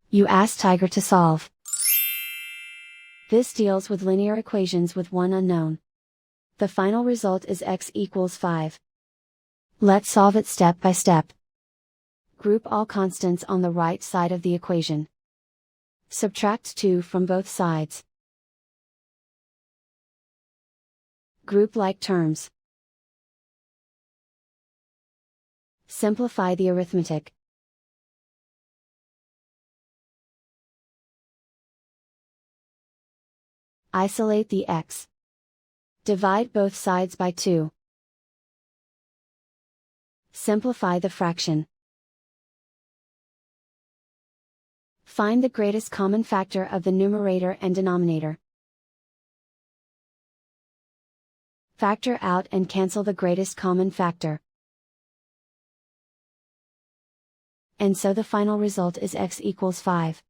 You ask Tiger to solve. This deals with linear equations with one unknown. The final result is x equals 5. Let's solve it step by step. Group all constants on the right side of the equation. Subtract 2 from both sides. Group like terms. Simplify the arithmetic. Isolate the x. Divide both sides by 2. Simplify the fraction. Find the greatest common factor of the numerator and denominator. Factor out and cancel the greatest common factor. And so the final result is x equals 5.